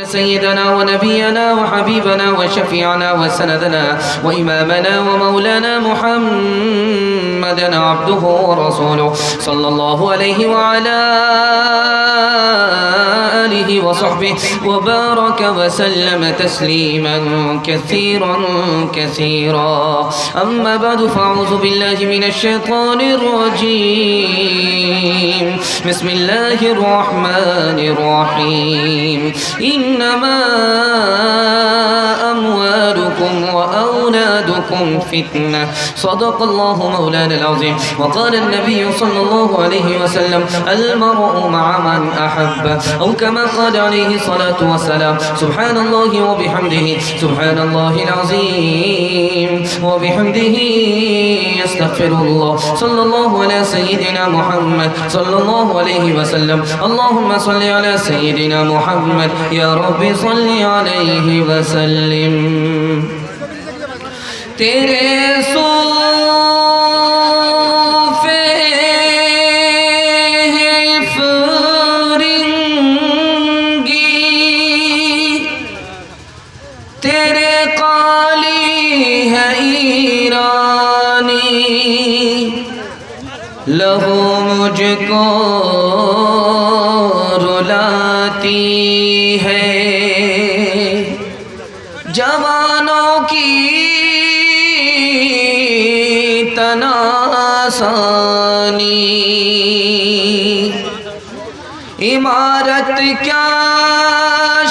سيدنا ونبينا وحبيبنا وشفيعنا وسندنا وإمامنا ومولانا محمدا عبده ورسوله صلى الله عليه وعلى آله وصحبه وبارك وسلم تسليما كثيرا كثيرا. أما بعد فأعوذ بالله من الشيطان الرجيم. بسم الله الرحمن الرحيم. إنما أموالكم وأولادكم فتنة. صدق الله مولانا العظيم. وقال النبي صلى الله عليه وسلم المرء مع من أحب أو كما قال عليه الصلاة والسلام. سبحان الله وبحمده سبحان الله العظيم وبحمده يستغفر الله. صلى الله على سيدنا محمد صلى الله عليه وسلم. اللهم صل على سيدنا محمد یا رب صلی علیہ وسلم. تیرے صوفے ہیں فرنگی، تیرے قالی ہے ایرانی، لہو مجھ کو رلاتی ہے جوانوں کی تناسانی. عمارت کیا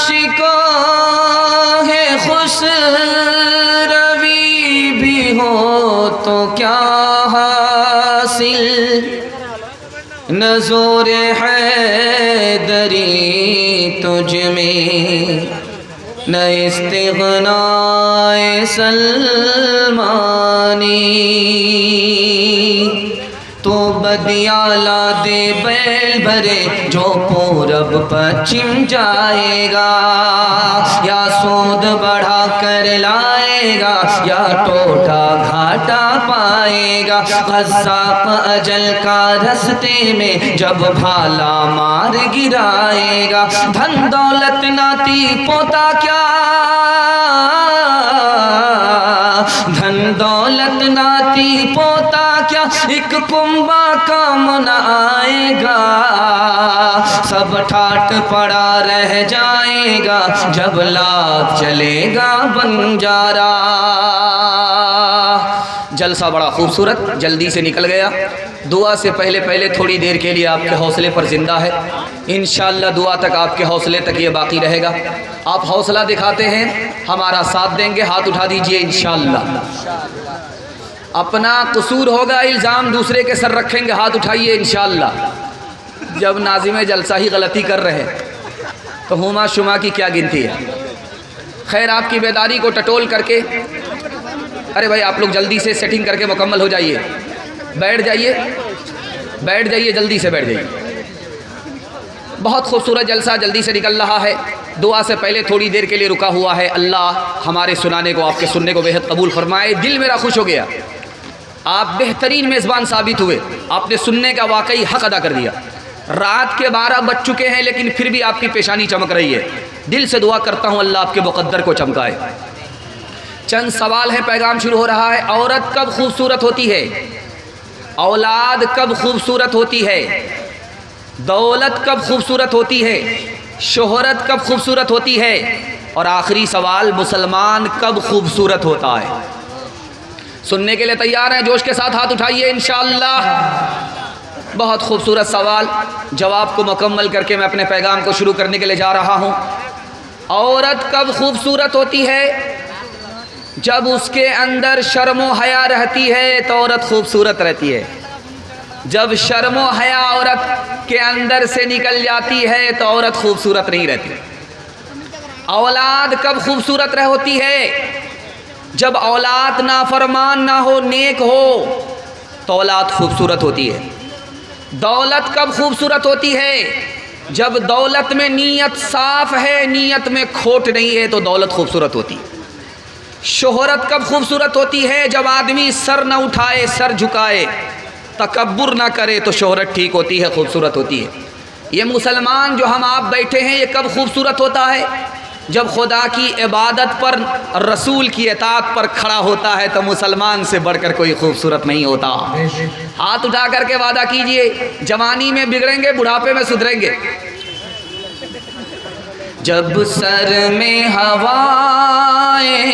شکو ہے خسروی بھی ہو تو کیا حاصل، نظور حیدری تجھ میں نہ استغناء سلمانی. تو بدیالہ دے بیل بھرے جو پورب پچھم جائے گا، یا سود بڑھا کر لائے گا یا ٹوٹا گھاٹا پائے گا. قذاق اجل کا رستے میں جب بھالا مار گرائے گا. دھن دولت ناتی پوتا کیا، دھن دولت ناتی پوتا کیا، ایک کنبا کام نہ آئے گا. سب ٹھاٹ پڑا رہ جائے گا جب لات چلے گا بنجارا. جلسہ بڑا خوبصورت جلدی سے نکل گیا. دعا سے پہلے تھوڑی دیر کے لیے آپ کے حوصلے پر زندہ ہے. انشاءاللہ دعا تک آپ کے حوصلے تک یہ باقی رہے گا. آپ حوصلہ دکھاتے ہیں، ہمارا ساتھ دیں گے. ہاتھ اٹھا دیجئے انشاءاللہ. اپنا قصور ہوگا الزام دوسرے کے سر رکھیں گے. ہاتھ اٹھائیے انشاءاللہ. جب ناظم جلسہ ہی غلطی کر رہے تو ہما شما کی کیا گنتی ہے. خیر آپ کی بیداری کو ٹٹول کر کے، ارے بھائی آپ لوگ جلدی سے سیٹنگ کر کے مکمل ہو جائیے. بیٹھ جائیے جلدی سے بیٹھ جائیے. بہت خوبصورت جلسہ جلدی سے نکل رہا ہے. دعا سے پہلے تھوڑی دیر کے لیے رکا ہوا ہے. اللہ ہمارے سنانے کو، آپ کے سننے کو بہت قبول فرمائے. دل میرا خوش ہو گیا. آپ بہترین میزبان ثابت ہوئے. آپ نے سننے کا واقعی حق ادا کر دیا. رات کے 12 بج چکے ہیں لیکن پھر بھی آپ کی پیشانی چمک رہی ہے. دل سے دعا کرتا ہوں اللہ آپ کے مقدر کو چمکائے. چند سوال ہے، پیغام شروع ہو رہا ہے. عورت کب خوبصورت ہوتی ہے؟ اولاد کب خوبصورت ہوتی ہے؟ دولت کب خوبصورت ہوتی ہے؟ شہرت کب خوبصورت ہوتی ہے؟ اور آخری سوال، مسلمان کب خوبصورت ہوتا ہے؟ سننے کے لیے تیار ہیں؟ جوش کے ساتھ ہاتھ اٹھائیے انشاءاللہ. بہت خوبصورت سوال. جواب کو مکمل کر کے میں اپنے پیغام کو شروع کرنے کے لیے جا رہا ہوں. عورت کب خوبصورت ہوتی ہے؟ جب اس کے اندر شرم و حیا رہتی ہے تو عورت خوبصورت رہتی ہے. جب شرم و حیا عورت کے اندر سے نکل جاتی ہے تو عورت خوبصورت نہیں رہتی. اولاد کب خوبصورت ہوتی ہے؟ جب اولاد نافرمان نہ ہو، نیک ہو تو اولاد خوبصورت ہوتی ہے. دولت کب خوبصورت ہوتی ہے؟ جب دولت میں نیت صاف ہے، نیت میں کھوٹ نہیں ہے تو دولت خوبصورت ہوتی ہے. شہرت کب خوبصورت ہوتی ہے؟ جب آدمی سر نہ اٹھائے، سر جھکائے، تکبر نہ کرے تو شہرت ٹھیک ہوتی ہے، خوبصورت ہوتی ہے. یہ مسلمان جو ہم آپ بیٹھے ہیں، یہ کب خوبصورت ہوتا ہے؟ جب خدا کی عبادت پر، رسول کی اطاعت پر کھڑا ہوتا ہے تو مسلمان سے بڑھ کر کوئی خوبصورت نہیں ہوتا۔ ہاتھ اٹھا کر کے وعدہ کیجئے، جوانی میں بگڑیں گے، بڑھاپے میں سدھریں گے۔ جب سر میں ہوائیں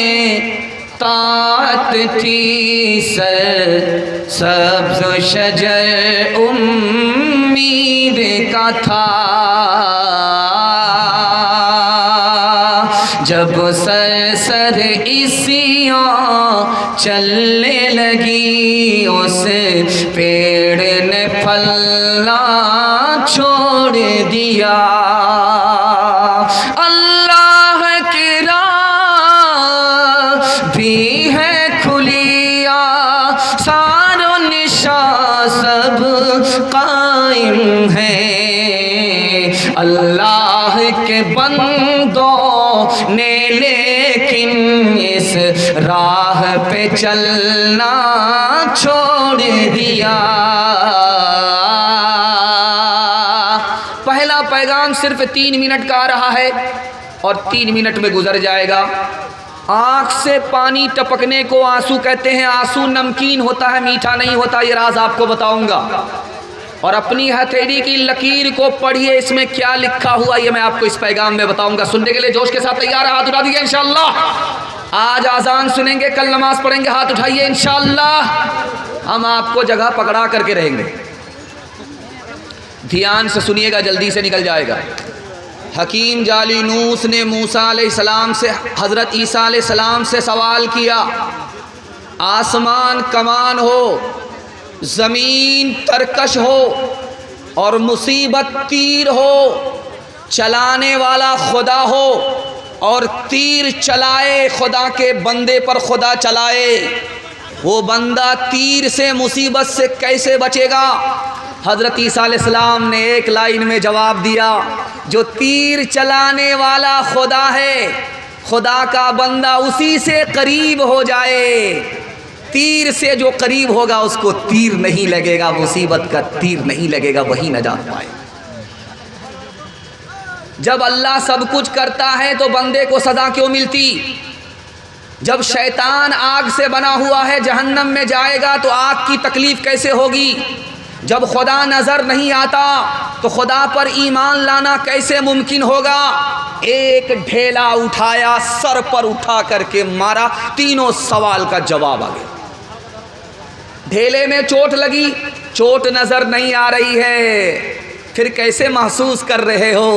طاعت تھی، سبز شجر امید کا تھا، جب سر عیسیاں چلنے لگی، اس پیڑ نے پھلنا چھوڑ دیا۔ اللہ کی راہ بھی ہے کھلی، آثار و نشاں سب قائم ہیں، اللہ کے بندوں نے لیکن اس راہ پہ چلنا چھوڑ دیا۔ پہلا پیغام صرف 3 منٹ کا آ رہا ہے اور 3 منٹ میں گزر جائے گا۔ آنکھ سے پانی ٹپکنے کو آنسو کہتے ہیں۔ آنسو نمکین ہوتا ہے، میٹھا نہیں ہوتا، یہ راز آپ کو بتاؤں گا۔ اور اپنی ہتھیلی کی لکیر کو پڑھیے، اس میں کیا لکھا ہوا یہ میں آپ کو اس پیغام میں بتاؤں گا۔ سننے کے لیے جوش کے ساتھ تیار ہے؟ ہاتھ اٹھا دیجیے انشاءاللہ۔ آج آذان سنیں گے، کل نماز پڑھیں گے، ہاتھ اٹھائیے انشاءاللہ۔ ہم آپ کو جگہ پکڑا کر کے رہیں گے، دھیان سے سنیے گا، جلدی سے نکل جائے گا۔ حکیم جالینوس نے موسیٰ علیہ السلام سے، حضرت عیسیٰ علیہ السلام سے سوال کیا، آسمان کمان ہو، زمین ترکش ہو اور مصیبت تیر ہو، چلانے والا خدا ہو اور تیر چلائے، خدا کے بندے پر خدا چلائے، وہ بندہ تیر سے، مصیبت سے کیسے بچے گا؟ حضرت عیسیٰ علیہ السلام نے ایک لائن میں جواب دیا، جو تیر چلانے والا خدا ہے، خدا کا بندہ اسی سے قریب ہو جائے، تیر سے جو قریب ہوگا اس کو تیر نہیں لگے گا، مصیبت کا تیر نہیں لگے گا، وہی نجات پائے۔ جب اللہ سب کچھ کرتا ہے تو بندے کو سزا کیوں ملتی؟ جب شیطان آگ سے بنا ہوا ہے، جہنم میں جائے گا تو آگ کی تکلیف کیسے ہوگی؟ جب خدا نظر نہیں آتا تو خدا پر ایمان لانا کیسے ممکن ہوگا؟ ایک ڈھیلا اٹھایا، سر پر اٹھا کر کے مارا، تینوں سوال کا جواب آ گیا۔ ڈھیلے میں چوٹ لگی، چوٹ نظر نہیں آ رہی ہے، پھر کیسے محسوس کر رہے ہو؟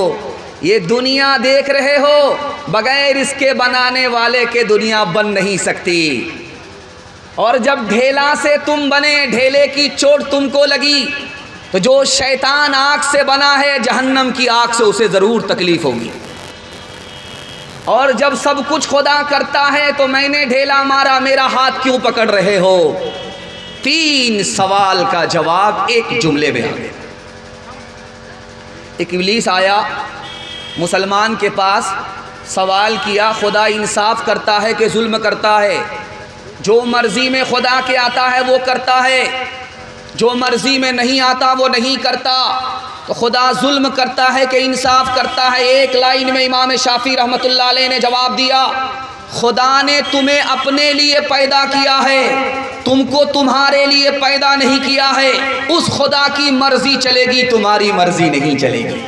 یہ دنیا دیکھ رہے ہو، بغیر اس کے بنانے والے کے دنیا بن نہیں سکتی۔ اور جب ڈھیلا سے تم بنے، ڈھیلے کی چوٹ تم کو لگی، تو جو شیطان آگ سے بنا ہے، جہنم کی آگ سے اسے ضرور تکلیف ہوگی۔ اور جب سب کچھ خدا کرتا ہے تو میں نے ڈھیلا مارا، میرا ہاتھ کیوں پکڑ رہے ہو؟ 3 سوال کا جواب ایک جملے میں آ گیا۔ ایک ابلیس آیا مسلمان کے پاس، سوال کیا، خدا انصاف کرتا ہے کہ ظلم کرتا ہے؟ جو مرضی میں خدا کے آتا ہے وہ کرتا ہے، جو مرضی میں نہیں آتا وہ نہیں کرتا، تو خدا ظلم کرتا ہے کہ انصاف کرتا ہے؟ ایک لائن میں امام شافعی رحمۃ اللہ علیہ نے جواب دیا، خدا نے تمہیں اپنے لیے پیدا کیا ہے، تم کو تمہارے لیے پیدا نہیں کیا ہے، اس خدا کی مرضی چلے گی، تمہاری مرضی نہیں چلے گی۔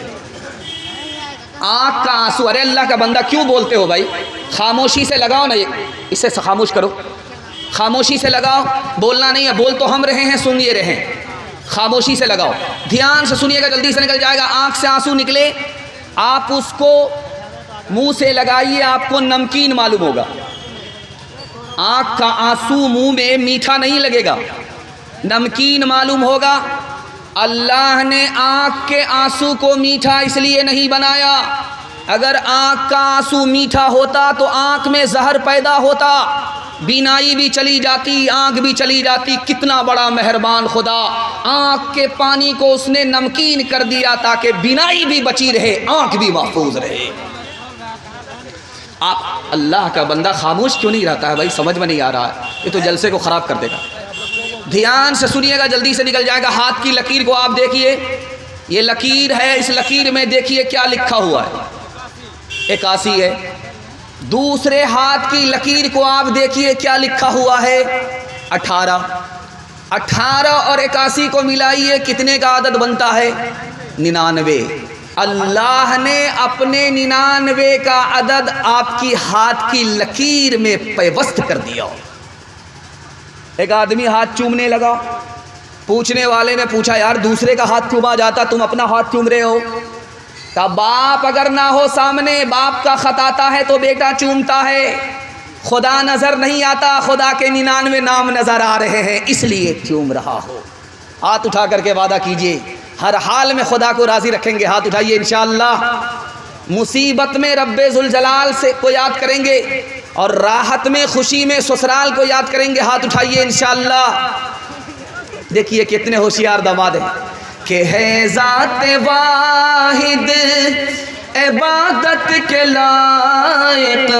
آنکھ کا آنسو، ارے اللہ کا بندہ کیوں بولتے ہو بھائی؟ خاموشی سے لگاؤ نا، اسے خاموش کرو، خاموشی سے لگاؤ، بولنا نہیں ہے، بول تو ہم رہے ہیں، سن یہ رہے ہیں، خاموشی سے لگاؤ، دھیان سے سنیے گا، جلدی سے نکل جائے گا۔ آنکھ سے آنسو نکلے، آپ اس کو منہ سے لگائیے، آپ کو نمکین معلوم ہوگا۔ آنکھ کا آنسو منہ میں میٹھا نہیں لگے گا، نمکین معلوم ہوگا۔ اللہ نے آنکھ کے آنسو کو میٹھا اس لیے نہیں بنایا، اگر آنکھ کا آنسو میٹھا ہوتا تو آنکھ میں زہر پیدا ہوتا، بینائی بھی چلی جاتی، آنکھ بھی چلی جاتی۔ کتنا بڑا مہربان خدا، آنکھ کے پانی کو اس نے نمکین کر دیا تاکہ بینائی بھی بچی رہے، آنکھ بھی محفوظ رہے۔ آپ اللہ کا بندہ خاموش کیوں نہیں رہتا ہے بھائی؟ سمجھ میں نہیں آ رہا ہے، یہ تو جلسے کو خراب کر دے گا۔ دھیان سے سنیے گا، جلدی سے نکل جائے گا۔ ہاتھ کی لکیر کو آپ دیکھیے، یہ لکیر ہے، اس لکیر میں دیکھیے کیا لکھا ہوا ہے، 81 ہے۔ دوسرے ہاتھ کی لکیر کو آپ دیکھیے کیا لکھا ہوا ہے، 18۔ 18 اور 81 کو ملائیے، کتنے کا عدد بنتا ہے، 99۔ اللہ نے اپنے 99 کا عدد آپ کی ہاتھ کی لکیر میں پیوست کر دیا۔ ایک آدمی ہاتھ چومنے لگا، پوچھنے والے نے پوچھا یار دوسرے کا ہاتھ چوما جاتا، تم اپنا ہاتھ چوم رہے ہو؟ کہا باپ اگر نہ ہو سامنے، باپ کا خط آتا ہے تو بیٹا چومتا ہے، خدا نظر نہیں آتا، خدا کے 99 نام نظر آ رہے ہیں اس لیے چوم رہا ہو۔ ہاتھ اٹھا کر کے وعدہ کیجئے ہر حال میں خدا کو راضی رکھیں گے، ہاتھ اٹھائیے انشاءاللہ۔ مصیبت میں رب ذوالجلال سے کو یاد کریں گے اور راحت میں خوشی میں سسرال کو یاد کریں گے، ہاتھ اٹھائیے انشاءاللہ۔ دیکھیے کتنے ہوشیار داماد ہیں کہ ہے ذات واحد عبادت کے لائق،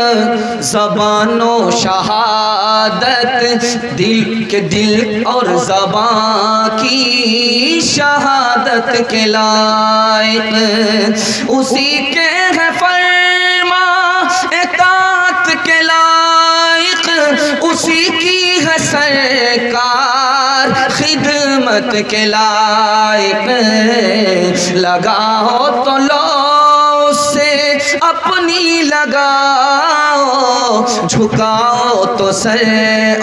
زبان و شہادت دل کے دل اور زبان کی شہادت کے لائق، اسی کے ہے فرما اطاعت کے لائق، اسی کی ہے سرکار خدمت کے لائق، لگاؤ تو لو سے اپنی لگاؤ، جھکاؤ تو سر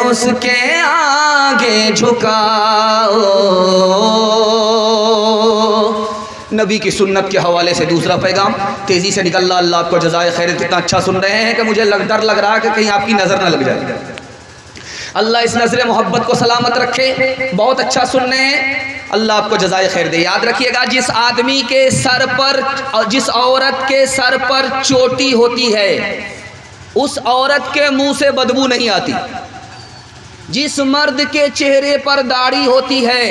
اس کے آگے جھکاؤ۔ نبی کی سنت کے حوالے سے دوسرا پیغام تیزی سے نکل رہا، اللہ آپ کو جزائے خیر۔ کتنا اچھا سن رہے ہیں کہ مجھے ڈر لگ رہا ہے کہ کہیں آپ کی نظر نہ لگ جائے۔ اللہ اس نظر محبت کو سلامت رکھے، بہت اچھا سن رہے ہیں، اللہ آپ کو جزائے خیر دے۔ یاد رکھیے گا جس آدمی کے سر پر اور جس عورت کے سر پر چوٹی ہوتی ہے اس عورت کے منہ سے بدبو نہیں آتی، جس مرد کے چہرے پر داڑھی ہوتی ہے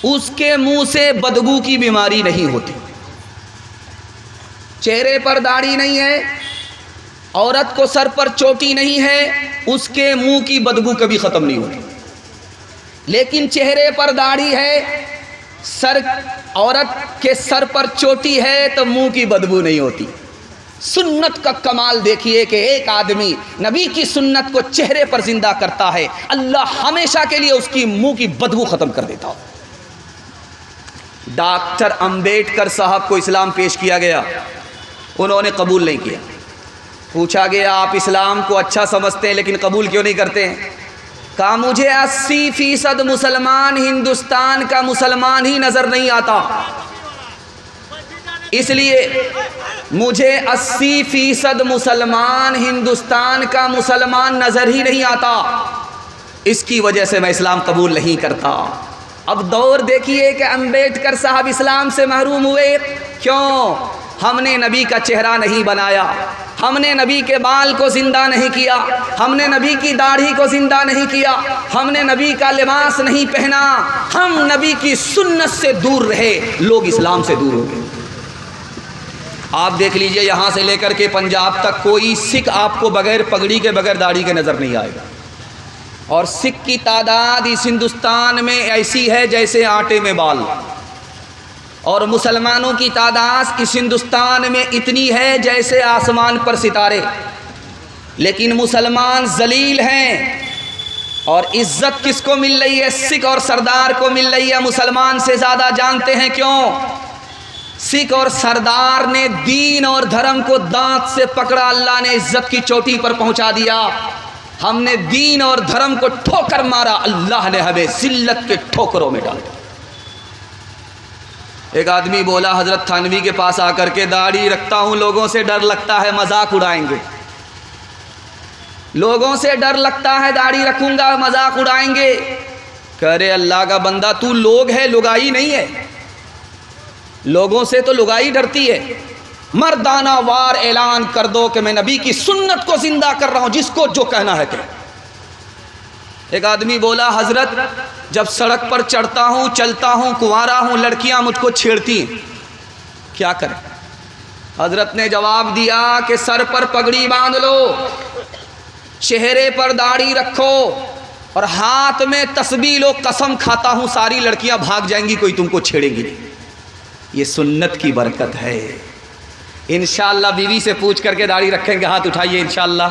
اس کے منہ سے بدبو کی بیماری نہیں ہوتی۔ چہرے پر داڑھی نہیں ہے، عورت کو سر پر چوٹی نہیں ہے، اس کے منہ کی بدبو کبھی ختم نہیں ہوتی۔ لیکن چہرے پر داڑھی ہے، عورت کے سر پر چوٹی ہے تو منہ کی بدبو نہیں ہوتی۔ سنت کا کمال دیکھیے کہ ایک آدمی نبی کی سنت کو چہرے پر زندہ کرتا ہے، اللہ ہمیشہ کے لیے اس کی منہ کی بدبو ختم کر دیتا ہو۔ ڈاکٹر امبیڈکر صاحب کو اسلام پیش کیا گیا، انہوں نے قبول نہیں کیا۔ پوچھا گیا آپ اسلام کو اچھا سمجھتے ہیں لیکن قبول کیوں نہیں کرتے ہیں؟ کہا مجھے 80% مسلمان ہندوستان کا مسلمان ہی نظر نہیں آتا، اس لیے مجھے 80% مسلمان ہندوستان کا مسلمان نظر ہی نہیں آتا، اس کی وجہ سے میں اسلام قبول نہیں کرتا۔ اب دور دیکھیے کہ امبیڈکر صاحب اسلام سے محروم ہوئے، کیوں؟ ہم نے نبی کا چہرہ نہیں بنایا، ہم نے نبی کے بال کو زندہ نہیں کیا، ہم نے نبی کی داڑھی کو زندہ نہیں کیا، ہم نے نبی کا لباس نہیں پہنا، ہم نبی کی سنت سے دور رہے، لوگ اسلام سے دور ہو گئے۔ آپ دیکھ لیجئے یہاں سے لے کر کے پنجاب تک کوئی سکھ آپ کو بغیر پگڑی کے بغیر داڑھی کے نظر نہیں آئے گا، اور سکھ کی تعداد اس ہندوستان میں ایسی ہے جیسے آٹے میں بال، اور مسلمانوں کی تعداد اس ہندوستان میں اتنی ہے جیسے آسمان پر ستارے، لیکن مسلمان ذلیل ہیں۔ اور عزت کس کو مل رہی ہے؟ سکھ اور سردار کو مل رہی ہے، مسلمان سے زیادہ جانتے ہیں کیوں؟ سکھ اور سردار نے دین اور دھرم کو دانت سے پکڑا، اللہ نے عزت کی چوٹی پر پہنچا دیا۔ ہم نے دین اور دھرم کو ٹھوکر مارا، اللہ نے ہمیں ذلت کے ٹھوکروں میں ڈال دیا۔ ایک آدمی بولا حضرت تھانوی کے پاس آ کر کے داڑھی رکھتا ہوں، لوگوں سے ڈر لگتا ہے مذاق اڑائیں گے، لوگوں سے ڈر لگتا ہے داڑھی رکھوں گا مذاق اڑائیں گے۔ کہہ رہے اللہ کا بندہ تو لوگ ہے، لگائی نہیں ہے، لوگوں سے تو لگائی ڈرتی ہے۔ مردانہ وار اعلان کر دو کہ میں نبی کی سنت کو زندہ کر رہا ہوں، جس کو جو کہنا ہے کہ۔ ایک آدمی بولا حضرت جب سڑک پر چڑھتا ہوں چلتا ہوں کنوارا ہوں لڑکیاں مجھ کو چھیڑتی ہیں، کیا کریں؟ حضرت نے جواب دیا کہ سر پر پگڑی باندھ لو، چہرے پر داڑھی رکھو اور ہاتھ میں تسبیح لو، قسم کھاتا ہوں ساری لڑکیاں بھاگ جائیں گی، کوئی تم کو چھیڑے گی نہیں۔ یہ سنت کی برکت ہے۔ انشاءاللہ بیوی سے پوچھ کر کے داڑھی رکھیں گے، ہاتھ اٹھائیے انشاءاللہ۔